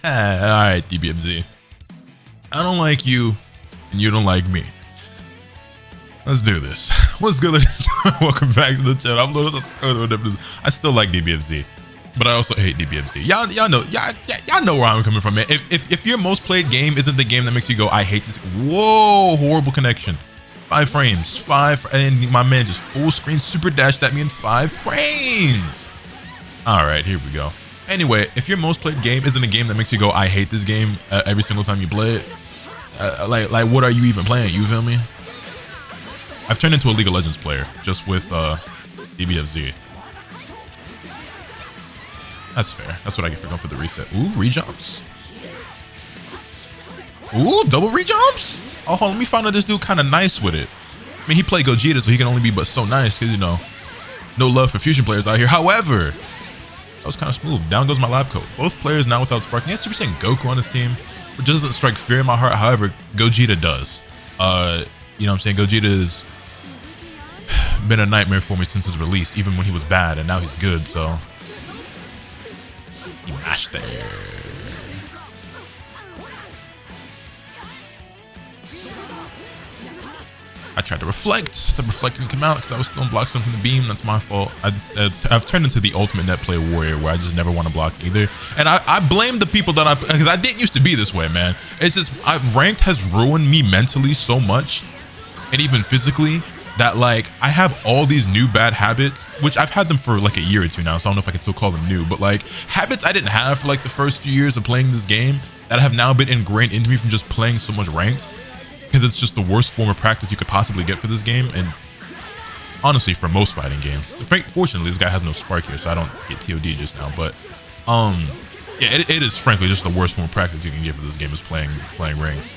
Alright, DBFZ. I don't like you, and you don't like me. Let's do this. What's good, ladies and gentlemen? Welcome back to the channel. I'm LotusAsakura. I still like DBFZ, but I also hate DBFZ. Y'all know where I'm coming from, man. If your most played game isn't the game that makes you go, I hate this. Whoa, horrible connection. 5 frames, and my man just full screen super dashed at me in 5 frames. All right, here we go. Anyway, if your most played game isn't a game that makes you go, I hate this game every single time you play it, like what are you even playing? You feel me? I've turned into a League of Legends player just with DBFZ. That's fair. That's what I get for going for the reset. Ooh, rejumps. Ooh, double rejumps. Oh, hold on, let me find out this dude kind of nice with it. I mean, he played Gogeta, so he can only be but so nice because, you know, no love for fusion players out here. However, that was kind of smooth. Down goes my lab coat. Both players now without sparking. He has Super Saiyan Goku on his team, which doesn't strike fear in my heart. However, Gogeta does. You know what I'm saying? Gogeta has been a nightmare for me since his release, even when he was bad, and now he's good, so. He mashed there. I tried to reflect. The reflect didn't come out because I was still in block zone from the beam. That's my fault. I've turned into the ultimate net play warrior where I just never want to block either. And I blame the people that because I didn't used to be this way, man. It's just ranked has ruined me mentally so much, and even physically, that like I have all these new bad habits, which I've had them for like a year or two now, so I don't know if I can still call them new, but like habits I didn't have for like the first few years of playing this game that have now been ingrained into me from just playing so much ranked. Because it's just the worst form of practice you could possibly get for this game, and honestly, for most fighting games. Fortunately, this guy has no spark here, so I don't get TOD just now. But yeah, it is frankly just the worst form of practice you can get for this game is playing ranked.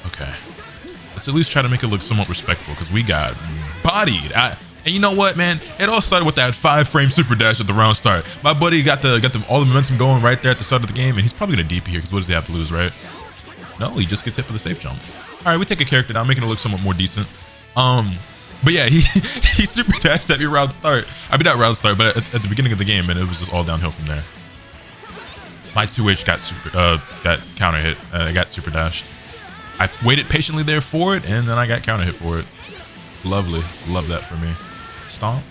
Okay, let's at least try to make it look somewhat respectable because we got bodied. And you know what, man? It all started with that 5 frame super dash at the round start. My buddy got all the momentum going right there at the start of the game, and he's probably gonna DP here because what does he have to lose, right? No, he just gets hit for the safe jump. All right, we take a character down, making it look somewhat more decent. But yeah, he super dashed at me round start. I mean not round start, but at the beginning of the game, and it was just all downhill from there. My 2H got counter hit. I got super dashed. I waited patiently there for it, and then I got counter hit for it. Lovely, love that for me. Stomp.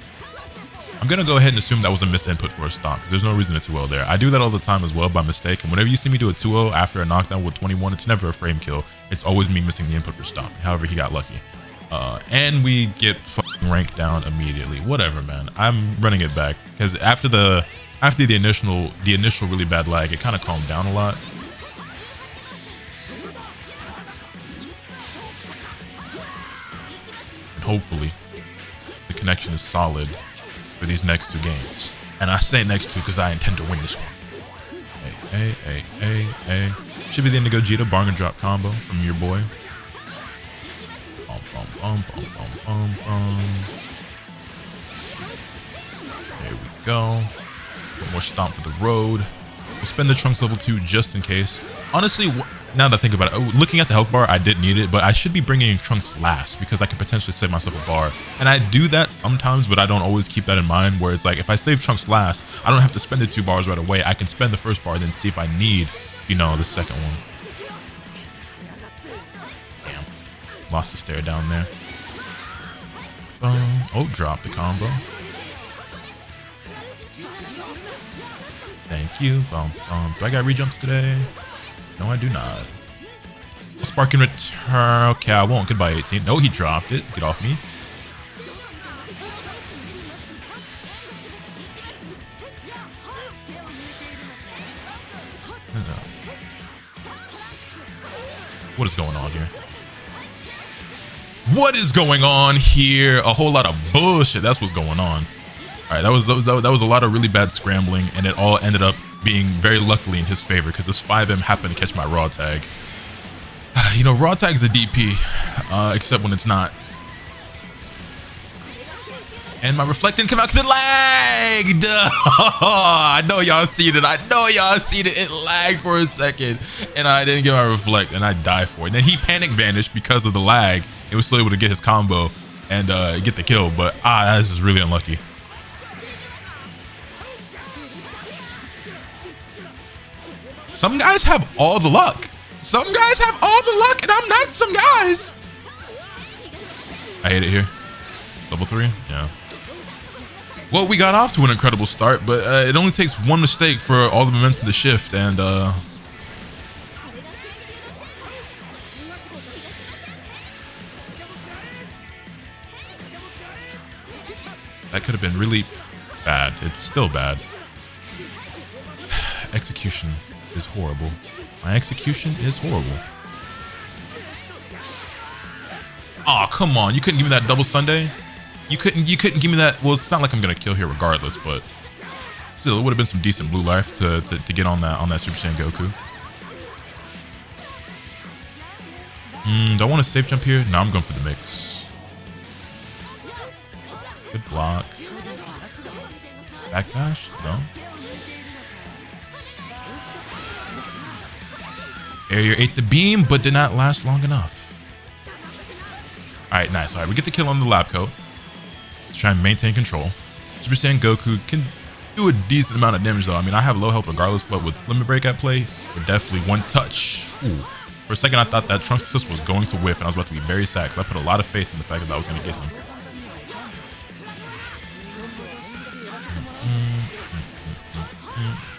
I'm gonna go ahead and assume that was a misinput for a stomp. There's no reason to 2-0 there. I do that all the time as well by mistake, and whenever you see me do a 2-0 after a knockdown with 21, it's never a frame kill. It's always me missing the input for stomp. However, he got lucky. And we get fucking ranked down immediately. Whatever, man. I'm running it back because after the initial really bad lag, it kind of calmed down a lot. And hopefully the connection is solid for these next 2 games. And I say next 2 because I intend to win this one. Hey. Should be the Indigo Gogeta bargain drop combo from your boy. There we go. One more stomp for the road. We'll spend the Trunks level 2 just in case. Honestly, now that I think about it, looking at the health bar, I didn't need it, but I should be bringing in Trunks last because I could potentially save myself a bar. And I do that sometimes, but I don't always keep that in mind, where it's like, if I save Trunks last, I don't have to spend the 2 bars right away. I can spend the first bar, then see if I need, you know, the second one. Damn. Lost the stare down there. Oh, drop the combo. Thank you. Do I got rejumps today? No, I do not. Spark in return. Okay, I won't. Goodbye, 18. No, he dropped it. Get off me. What is going on here? What is going on here? A whole lot of bullshit. That's what's going on. All right, that was a lot of really bad scrambling, and it all ended up being very luckily in his favor because this 5M happened to catch my raw tag. You know, raw tag's a DP, except when it's not. And my reflect didn't come out because it lagged. I know y'all seen it. It lagged for a second, and I didn't get my reflect, and I died for it. And then he panic vanished because of the lag. He was still able to get his combo. and get the kill. But this is really unlucky. Some guys have all the luck. Some guys have all the luck, and I'm not some guys. I hate it here. Level 3? Yeah. Well, we got off to an incredible start, but it only takes one mistake for all the momentum to shift, and that could have been really bad. It's still bad. Execution is horrible. My execution is horrible. Oh, come on. You couldn't give me that double Sunday? You couldn't give me that. Well, it's not like I'm gonna kill here regardless, but still, it would have been some decent blue life to get on that Super Saiyan Goku. Do I want to safe jump here? No, I'm going for the mix. Good block. Backdash? No. Area ate the beam, but did not last long enough. Alright, nice. Alright, we get the kill on the lab coat. Let's try and maintain control. Super Saiyan Goku can do a decent amount of damage though. I mean, I have low health regardless, but with Limit Break at play, we're definitely one touch. Ooh. For a second, I thought that Trunks assist was going to whiff, and I was about to be very sad because I put a lot of faith in the fact that I was going to get him.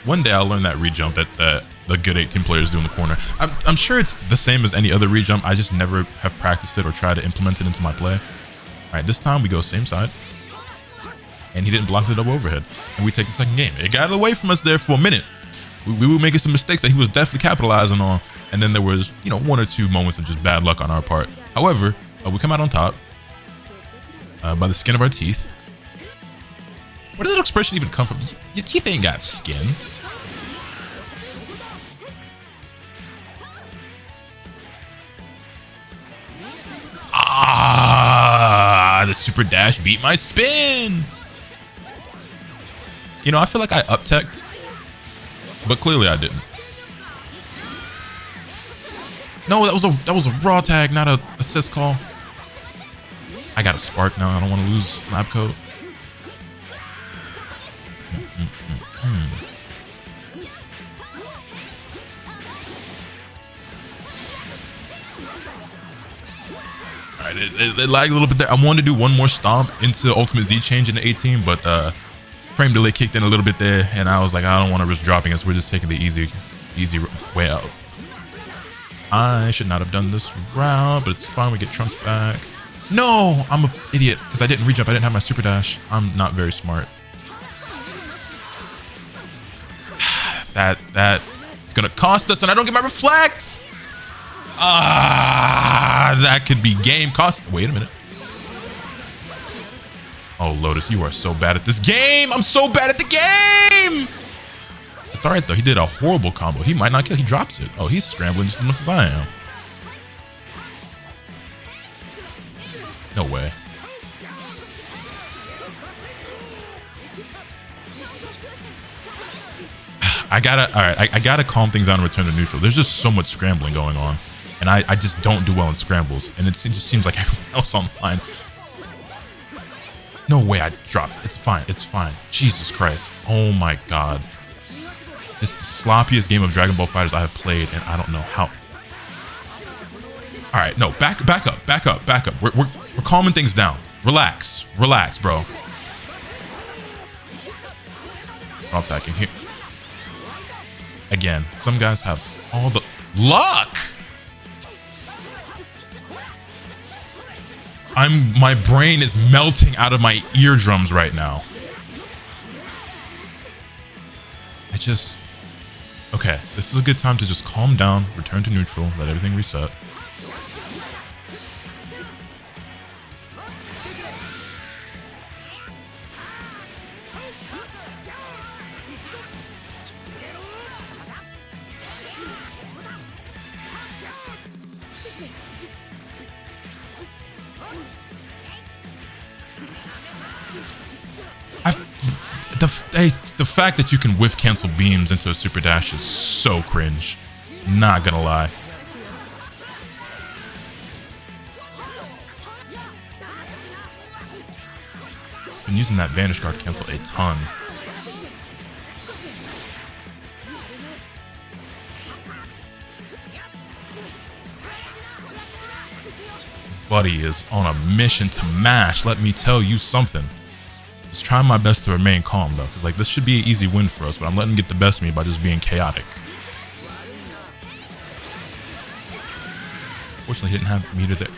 One day I'll learn that re-jump that the good 18 players do in the corner. I'm sure it's the same as any other re-jump. I just never have practiced it or tried to implement it into my play. All right, this time we go same side. And he didn't block the double overhead. And we take the second game. It got away from us there for a minute. We were making some mistakes that he was definitely capitalizing on. And then there was, you know, one or two moments of just bad luck on our part. However, we come out on top by the skin of our teeth. Where did that expression even come from? Your teeth ain't got skin. The super dash beat my spin. You know, I feel like I up-teched, but clearly I didn't. No, that was a raw tag, not a assist call. I got a spark now. I don't want to lose lab coat. Alright, it lagged a little bit there. I wanted to do one more stomp into Ultimate Z change into 18, but frame delay kicked in a little bit there, and I was like, I don't want to risk dropping us. We're just taking the easy way out. I should not have done this route, but it's fine. We get Trunks back. No, I'm an idiot because I didn't re-jump. I didn't have my super dash. I'm not very smart. It's gonna cost us, and I don't get my reflect. That could be game cost. Wait a minute. Oh, Lotus, you are so bad at this game. I'm so bad at the game. It's all right though. He did a horrible combo. He might not kill. He drops it. Oh, he's scrambling just as much as I am. No way. I gotta calm things down and return to neutral. There's just so much scrambling going on, and I just don't do well in scrambles, and it just seems like everyone else online. No way I dropped. It's fine. It's fine. Jesus Christ. Oh my God. This is the sloppiest game of Dragon Ball FighterZ I have played, and I don't know how. All right, no, back up. We're calming things down. Relax, bro. We're attacking here. Again, some guys have all the luck. My brain is melting out of my eardrums right now. Okay, this is a good time to just calm down, return to neutral, let everything reset. The fact that you can whiff cancel beams into a super dash is so cringe. Not gonna lie. been using that Vanish Guard cancel a ton. Buddy is on a mission to mash. Let me tell you something. Just trying my best to remain calm though, because like this should be an easy win for us, but I'm letting him get the best of me by just being chaotic. Fortunately, he didn't have meter there.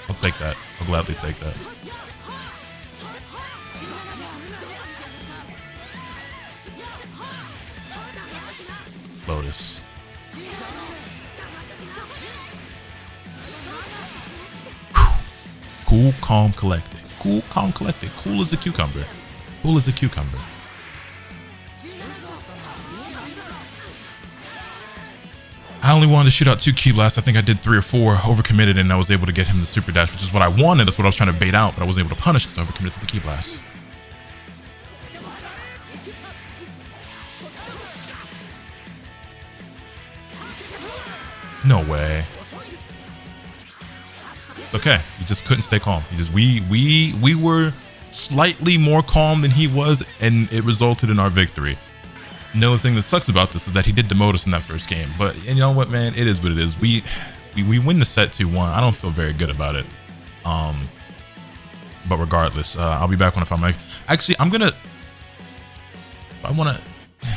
I'll take that. I'll gladly take that. Lotus. Cool, calm, collected. Cool, calm, collected. Cool as a cucumber. Cool as a cucumber. I only wanted to shoot out 2 Ki blasts. I think I did 3 or 4, overcommitted, and I was able to get him the super dash, which is what I wanted. That's what I was trying to bait out, but I wasn't able to punish because I overcommitted to the Ki blast. No way. Okay, you just couldn't stay calm. You just we were slightly more calm than he was, and it resulted in our victory. The other thing that sucks about this is that he did demote us in that first game, but you know what, man, it is what it is. We win the set 2-1. I don't feel very good about it. But regardless, I'll be back when I find my. Actually, I'm gonna. I wanna. Yeah,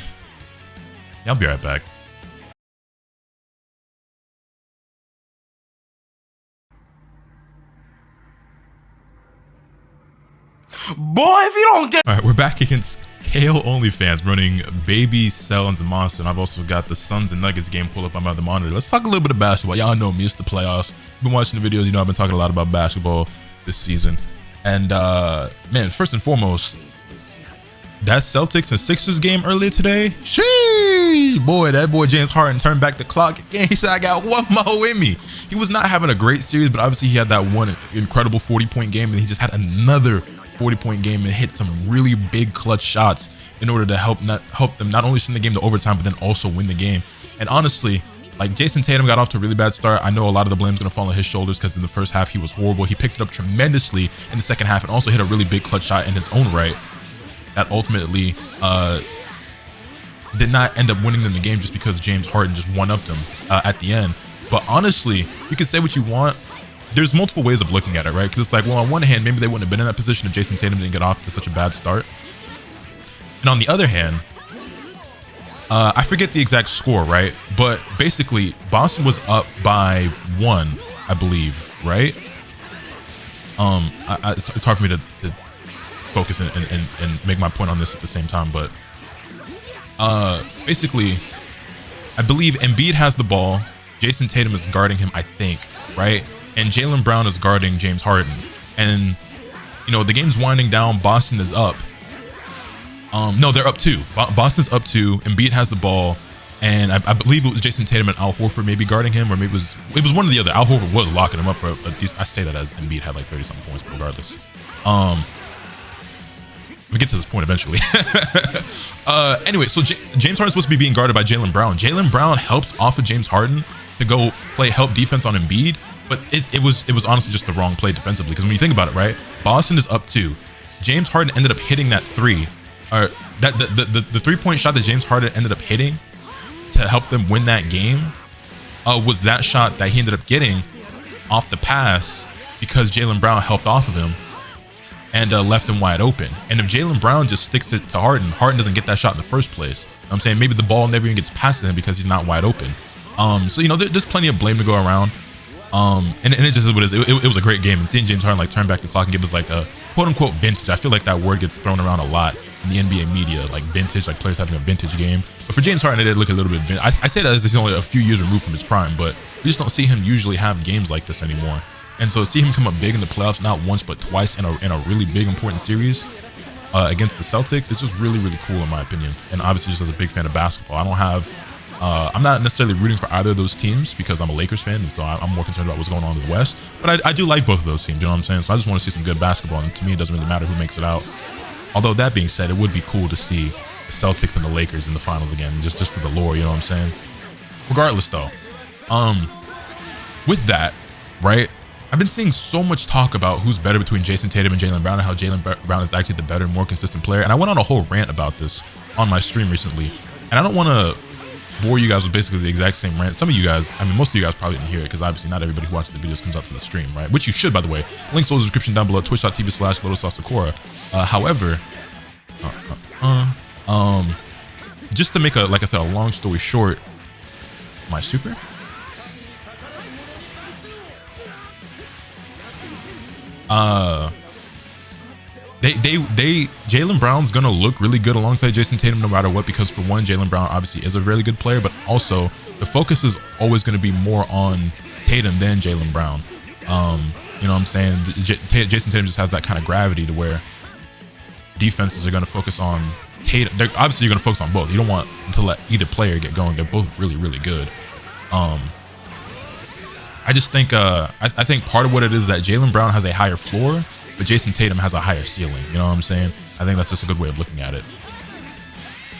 I'll be right back. Boy, if you don't get. All right, we're back against Kale OnlyFans running Baby, Cell, and Zamonster, and I've also got the Suns and Nuggets game pulled up on my other monitor. Let's talk a little bit of basketball. Y'all know me, it's the playoffs. Been watching the videos, you know I've been talking a lot about basketball this season. And man, first and foremost, that Celtics and Sixers game earlier today, sheesh, boy, that boy James Harden turned back the clock again. He said, I got one more in me. He was not having a great series, but obviously he had that one incredible 40-point game, and he just had another 40-point game and hit some really big clutch shots in order to help them not only send the game to overtime, but then also win the game. And honestly, like, Jason Tatum got off to a really bad start. I know a lot of the blame's going to fall on his shoulders because in the first half he was horrible. He picked it up tremendously in the second half and also hit a really big clutch shot in his own right that ultimately did not end up winning them the game just because James Harden just one-upped them at the end. But honestly, you can say what you want. There's multiple ways of looking at it, right? Because it's like, well, on one hand, maybe they wouldn't have been in that position if Jason Tatum didn't get off to such a bad start. And on the other hand, I forget the exact score, right? But basically, Boston was up by 1, I believe, right? It's hard for me to focus and make my point on this at the same time, but basically, I believe Embiid has the ball. Jason Tatum is guarding him, I think, right? And Jaylen Brown is guarding James Harden. And, you know, the game's winding down. Boston is up. No, they're up 2. Boston's up 2. Embiid has the ball. And I believe it was Jason Tatum and Al Horford maybe guarding him, or maybe it was one or the other. Al Horford was locking him up for a decent. I say that as Embiid had like 30-something points, but regardless. We get to this point eventually. Anyway, so James Harden's supposed to be being guarded by Jaylen Brown. Jaylen Brown helps off of James Harden to go play help defense on Embiid. But it was honestly just the wrong play defensively, because when you think about it, right, Boston is up 2. James Harden ended up hitting that 3, or that the 3-point shot that James Harden ended up hitting to help them win that game was that shot that he ended up getting off the pass because Jaylen Brown helped off of him and left him wide open. And if Jaylen Brown just sticks it to Harden, Harden doesn't get that shot in the first place. I'm saying maybe the ball never even gets past him because he's not wide open. So, you know, there's plenty of blame to go around. And it just is what it is. It was a great game, and seeing James Harden like turn back the clock and give us like a quote-unquote vintage. I feel like that word gets thrown around a lot in the NBA media, like vintage, like players having a vintage game. But for James Harden, it did look a little bit vintage. I say that as he's only a few years removed from his prime, but we just don't see him usually have games like this anymore. And so to see him come up big in the playoffs, not once but twice in a really big important series against the Celtics, it's just really, really cool in my opinion. And obviously, just as a big fan of basketball, I'm not necessarily rooting for either of those teams because I'm a Lakers fan, and so I'm more concerned about what's going on in the West. But I do like both of those teams, you know what I'm saying? So I just want to see some good basketball, and to me, it doesn't really matter who makes it out. Although that being said, it would be cool to see the Celtics and the Lakers in the finals again, just for the lore, you know what I'm saying? Regardless though, with that, right? I've been seeing so much talk about who's better between Jason Tatum and Jaylen Brown, and how Jaylen Brown is actually the better, more consistent player. And I went on a whole rant about this on my stream recently. And I don't want to bore you guys with basically the exact same rant. Some of you guys, I mean, most of you guys probably didn't hear it, because obviously not everybody who watches the videos comes out to the stream, right? Which you should, by the way. Links in the description down below, twitch.tv/LotusAsakura. However, just to make a, like I said, a long story short, my super? Jaylen Brown's gonna look really good alongside Jason Tatum no matter what, because for one, Jaylen Brown obviously is a really good player, but also the focus is always going to be more on Tatum than Jaylen Brown. You know what I'm saying? Jason Tatum just has that kind of gravity to where defenses are going to focus on Tatum. Obviously, you're going to focus on both. You don't want to let either player get going. They're both really, really good. I just think I think part of what it is that Jaylen Brown has a higher floor, but Jason Tatum has a higher ceiling. You know what I'm saying? I think that's just a good way of looking at it.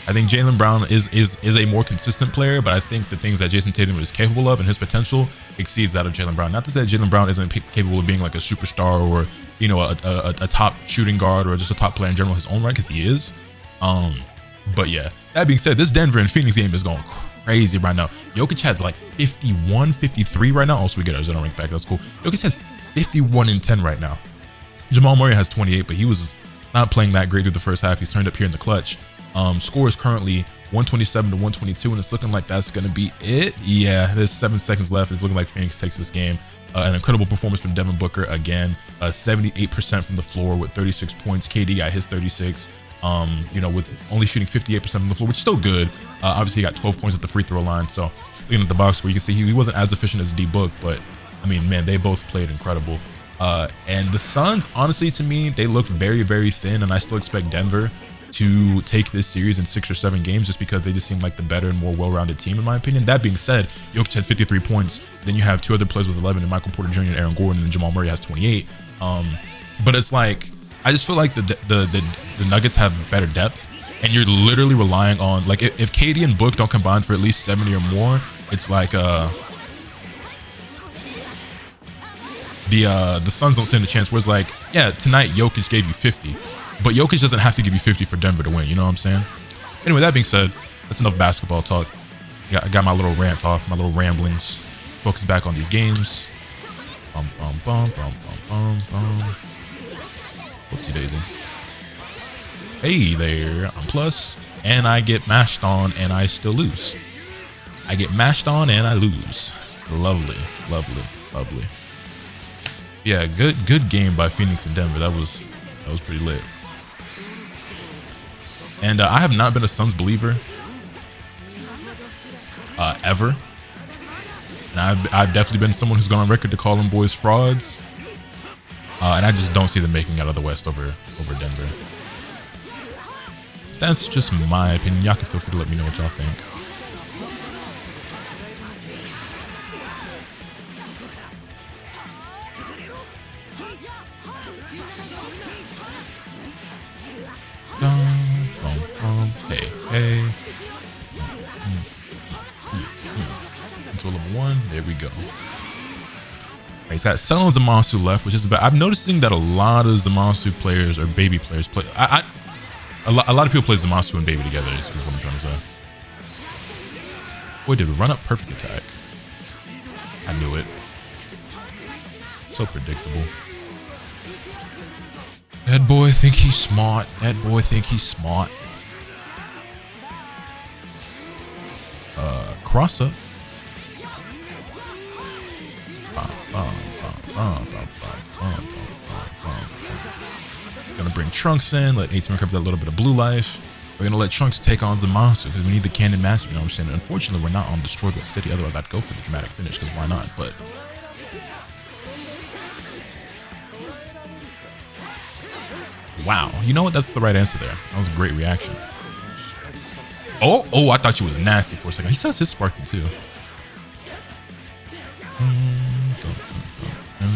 I think Jaylen Brown is a more consistent player, but I think the things that Jason Tatum is capable of and his potential exceeds that of Jaylen Brown. Not to say that Jaylen Brown isn't capable of being like a superstar or, you know, a top shooting guard or just a top player in general in his own right, because he is. But yeah, that being said, this Denver and Phoenix game is going crazy right now. Jokic has like 51, 53 right now. Also, we get our Zeno rank back. That's cool. Jokic has 51 and 10 right now. Jamal Murray has 28, but he was not playing that great through the first half. He's turned up here in the clutch. Score is currently 127 to 122, and it's looking like that's going to be it. Yeah, there's 7 seconds left. It's looking like Phoenix takes this game. An incredible performance from Devin Booker again. 78% from the floor with 36 points. KD got his 36. You know, with only shooting 58% from the floor, which is still good. Obviously, he got 12 points at the free throw line. So looking at the box score, you can see he wasn't as efficient as D Book, but I mean, man, they both played incredible. And the Suns, honestly, to me, they look very, very thin, and I still expect Denver to take this series in 6 or 7 games, just because they just seem like the better and more well-rounded team, in my opinion. That being said, Jokic had 53 points. Then you have 2 other players with 11, and Michael Porter Jr. and Aaron Gordon, and Jamal Murray has 28. But it's like, I just feel like the Nuggets have better depth, and you're literally relying on, like, if KD and Book don't combine for at least 70 or more, it's like the Suns don't stand a chance. Where it's like, yeah, tonight Jokic gave you 50, but Jokic doesn't have to give you 50 for Denver to win. You know what I'm saying? Anyway, that being said, that's enough basketball talk. I got my little rant off, my little ramblings. Focus back on these games. Whoopsie daisy. Hey there, I'm Plus, and I get mashed on, and I still lose. I get mashed on, and I lose. Lovely, lovely, lovely. Yeah, good game by Phoenix and Denver. That was pretty lit. And I have not been a Suns believer ever. And I've definitely been someone who's gone on record to call them boys frauds. And I just don't see them making out of the West over Denver. That's just my opinion. Y'all can feel free to let me know what y'all think. Hey. Into level 1. There we go. Right, he's got Sell and Zamasu left, which is about. I'm noticing that a lot of Zamasu players or baby players play. A lot of people play Zamasu and baby together. Is what I'm trying to say. Boy, did we run up perfect attack. I knew it. So predictable. That boy think he's smart. That boy think he's smart. Cross up. Gonna bring Trunks in, let ATM recover that little bit of blue life. We're gonna let Trunks take on Zamasu because we need the cannon match. You know what I'm saying? Unfortunately, we're not on Destroyed with City. Otherwise, I'd go for the dramatic finish because why not? But wow, you know what? That's the right answer there. That was a great reaction. Oh, I thought you was nasty for a second. He says his sparking too.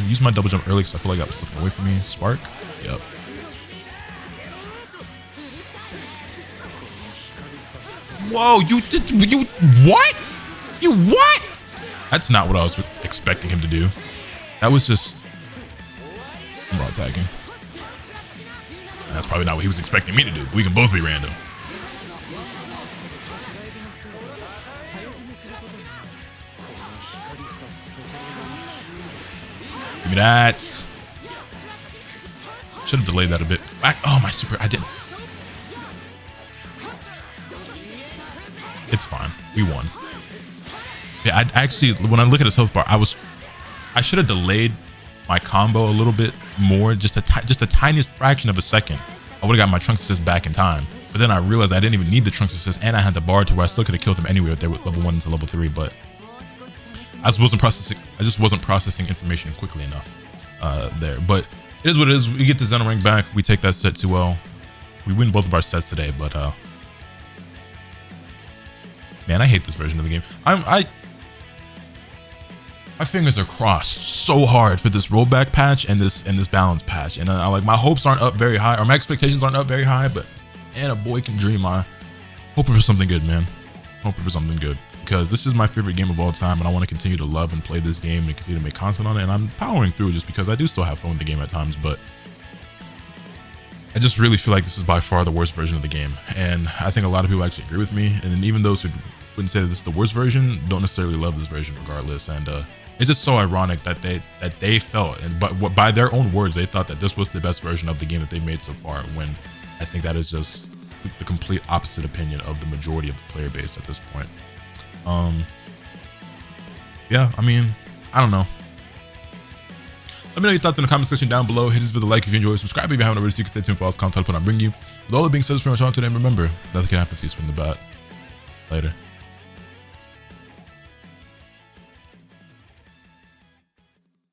Use my double jump early because I feel like that was slipping away from me. Spark. Yep. Whoa, you what? You what? That's not what I was expecting him to do. That was just raw attacking. That's probably not what he was expecting me to do. We can both be random. Give me that. Should have delayed that a bit. Oh, my super. I didn't. It's fine. We won. Yeah, I actually, when I look at his health bar, I should have delayed my combo a little bit more, just the tiniest fraction of a second. I would have got my Trunks assist back in time. But then I realized I didn't even need the Trunks assist, and I had the bar to where I still could have killed him anyway if they were level 1 to level 3. But I just wasn't processing information quickly enough there. But it is what it is. We get the Xeno rank back. We take that set 2-0. We win both of our sets today, but man, I hate this version of the game. My fingers are crossed so hard for this rollback patch and this balance patch, and I like, my hopes aren't up very high, or my expectations aren't up very high, but man, a boy can dream. I'm hoping for something good, man. Hoping for something good, because this is my favorite game of all time, and I want to continue to love and play this game and continue to make content on it. And I'm powering through just because I do still have fun with the game at times, but I just really feel like this is by far the worst version of the game, and I think a lot of people actually agree with me. And even those who wouldn't say that this is the worst version don't necessarily love this version regardless. And it's just so ironic that they felt, but by their own words, they thought that this was the best version of the game that they've made so far, when I think that is just the complete opposite opinion of the majority of the player base at this point. Yeah, I mean, I don't know. Let me know your thoughts in the comment section down below. Hit this video a like if you enjoyed. Subscribe if you haven't already, so you can stay tuned for all this content I bring you. With all that being said, it's pretty much all today. And remember, nothing can happen to you. Swing the bat. Later.